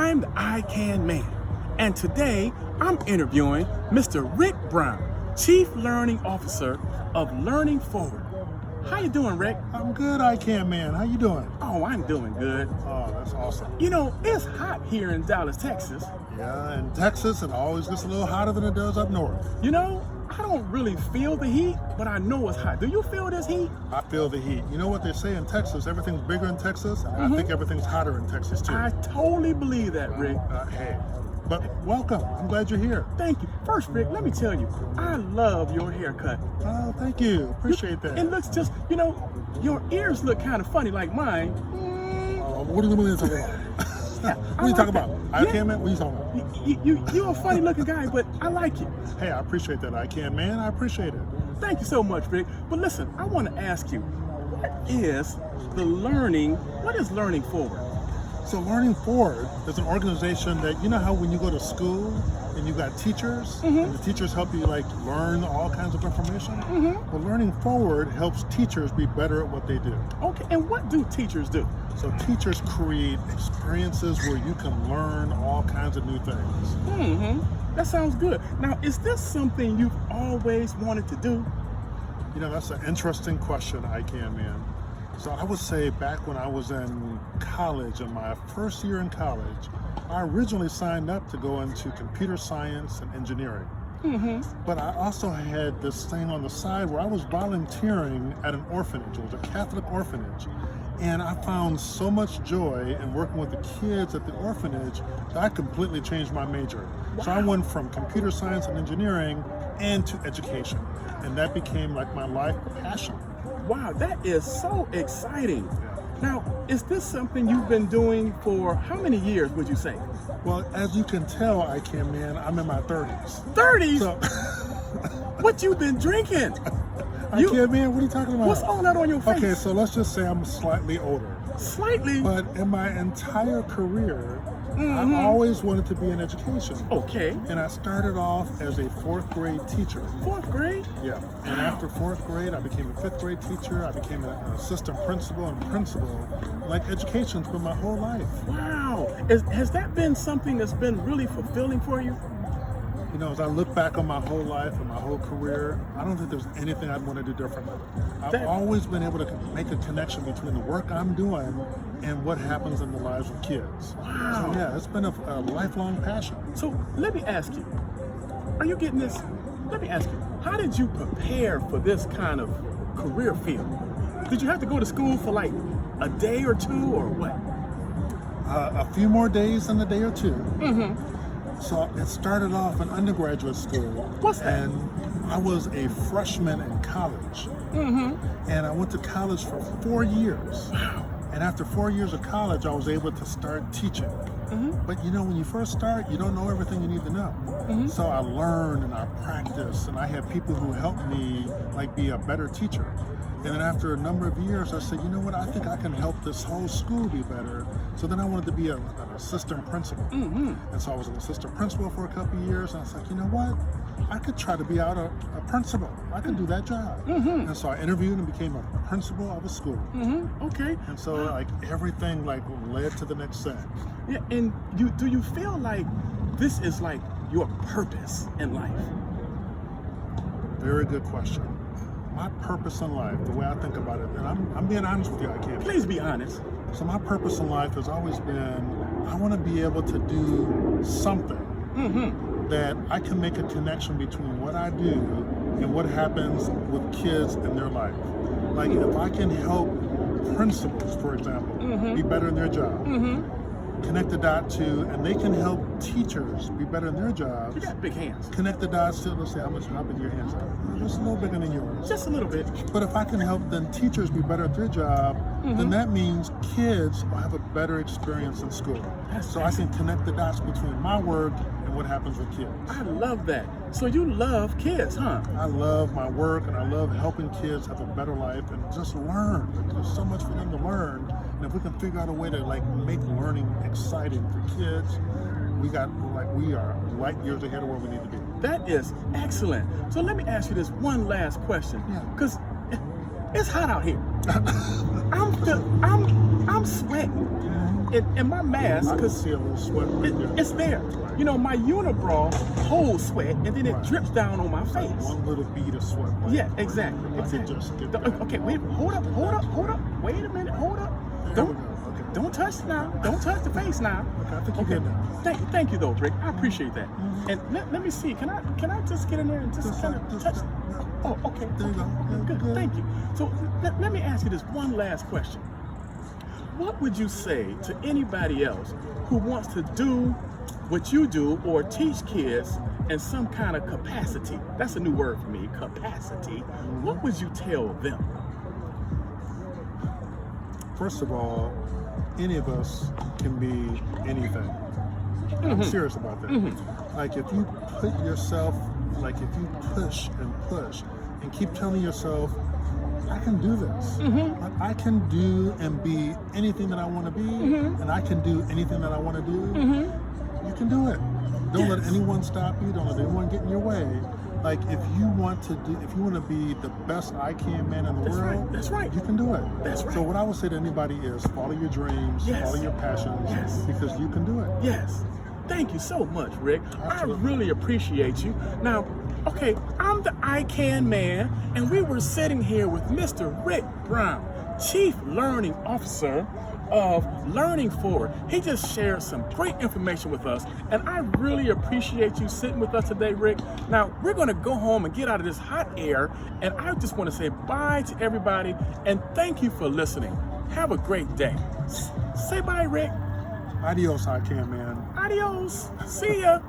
I'm the I Can Man, and today I'm interviewing Mr. Rick Brown, Chief Learning Officer of Learning Forward. How you doing, Rick? I'm good, I Can Man. How you doing? Oh, I'm doing good. Oh, that's awesome. You know, it's hot here in Dallas, Texas. Yeah, in Texas, it always gets a little hotter than it does up north. You know, I don't really feel the heat, but I know it's hot. Do you feel this heat? I feel the heat. You know what they say in Texas? Everything's bigger in Texas, and I think everything's hotter in Texas, too. I totally believe that, Rick. Hey, but welcome. I'm glad you're here. Thank you. First, Rick, let me tell you, I love your haircut. Oh, thank you. Appreciate that. It looks just, you know, your ears look kind of funny like mine. What are you talking about? What are you talking about? I Can Man? What are you talking about? You're a funny looking guy, but I like you. Hey, I appreciate that, I Can Man. I appreciate it. Thank you so much, Rick. But listen, I want to ask you, what is Learning Forward? So Learning Forward is an organization that, you know how when you go to school and you got teachers, and the teachers help you like learn all kinds of information? Well, Learning Forward helps teachers be better at what they do. Okay, and what do teachers do? So teachers create experiences where you can learn all kinds of new things. That sounds good. Now, is this something you've always wanted to do? You know, that's an interesting question, I Can Man. So I would say back when I was in college, in my first year in college, I originally signed up to go into computer science and engineering. But I also had this thing on the side where I was volunteering at an orphanage. It was a Catholic orphanage. And I found so much joy in working with the kids at the orphanage that I completely changed my major. Wow. So I went from computer science and engineering into education. And that became like my life passion. Wow, that is so exciting. Now, is this something you've been doing for how many years, would you say? Well, as you can tell, I Can Man, I'm in my 30s. 30s? So, what you been drinking? I Can Man, what are you talking about? What's all that on your face? Okay, so let's just say I'm slightly older. Slightly? But in my entire career, I always wanted to be in education. Okay. And I started off as a 4th grade teacher. 4th grade? Yeah. And after 4th grade, I became a 5th grade teacher. I became an assistant principal and principal. Like, education's been my whole life. Wow. Has that been something that's been really fulfilling for you? You know, as I look back on my whole life and my whole career, I don't think there's anything I'd want to do differently. I've always been able to make a connection between the work I'm doing and what happens in the lives of kids. Wow. So yeah, it's been a lifelong passion. So let me ask you, are you getting this? Let me ask you, how did you prepare for this kind of career field? Did you have to go to school for like a day or two or what? A few more days than a day or two. So it started off in undergraduate school. What's that? And I was a freshman in college. And I went to college for 4 years. Wow. And after 4 years of college, I was able to start teaching. But you know, when you first start, you don't know everything you need to know. So I learned and I practiced, and I had people who helped me like be a better teacher. And then after a number of years, I said, you know what, I think I can help this whole school be better. So then I wanted to be an assistant principal. And so I was an assistant principal for a couple of years. And I was like, you know what, I could try to be out a principal. I could do that job. And so I interviewed and became a principal of a school. Okay. And so like everything like led to the next thing. Yeah, and do you feel like this is like your purpose in life? Very good question. My purpose in life, the way I think about it, and I'm being honest with you, I can't. Please be honest. So my purpose in life has always been, I want to be able to do something that I can make a connection between what I do and what happens with kids in their life. Like if I can help principals, for example, be better in their job, connect the dot to, and they can help teachers be better in their jobs. You got big hands. Connect the dots to, let's see how big your hands are. Just a little bigger than yours. Just a little bit. But if I can help then teachers be better at their job, then that means kids will have a better experience in school. So I can connect the dots between my work and what happens with kids. I love that. So you love kids, huh? I love my work and I love helping kids have a better life and just learn. There's so much for them to learn. And if we can figure out a way to like make learning exciting for kids, we are light years ahead of where we need to be. That is excellent. So let me ask you this one last question, because it's hot out here. I'm sweating. in my mask, I can because see a little sweat right there. it's there. You know, my unibrow holds sweat, and then it Right. drips down on my It's like face. one little bead of sweat. Right Yeah, there. exactly. I can just get that. Okay, wait, hold up. Wait a minute, hold up. There we Don't, go. Okay. don't touch now. Don't touch the face now. Okay, I think you're good now. Thank you though, Rick. I appreciate that. And let me see. Can I just get in there and just kind of touch? Oh, okay. There you go. Okay, good. Good. Thank you. So let me ask you this one last question. What would you say to anybody else who wants to do what you do or teach kids in some kind of capacity? That's a new word for me, capacity. What would you tell them? First of all, any of us can be anything. I'm serious about that. Like if you put yourself, like if you push and keep telling yourself, I can do this. Like, I can do and be anything that I want to be, and I can do anything that I want to do. You can do it. Don't let anyone stop you. Don't let anyone get in your way. Like if you want to be the best I can man in the world, That's right. you can do it. That's right. So what I would say to anybody is follow your dreams, Yes. follow your passions, Yes. because you can do it. Yes. Thank you so much, Rick. Absolutely. I really appreciate you. Now, okay, I'm the I Can Man, and we were sitting here with Mr. Rick Brown, Chief Learning Officer of Learning Forward. He just shared some great information with us, and I really appreciate you sitting with us today, Rick. Now, we're going to go home and get out of this hot air, and I just want to say bye to everybody, and thank you for listening. Have a great day. Say bye, Rick. Adios, I can man. Adios. See ya.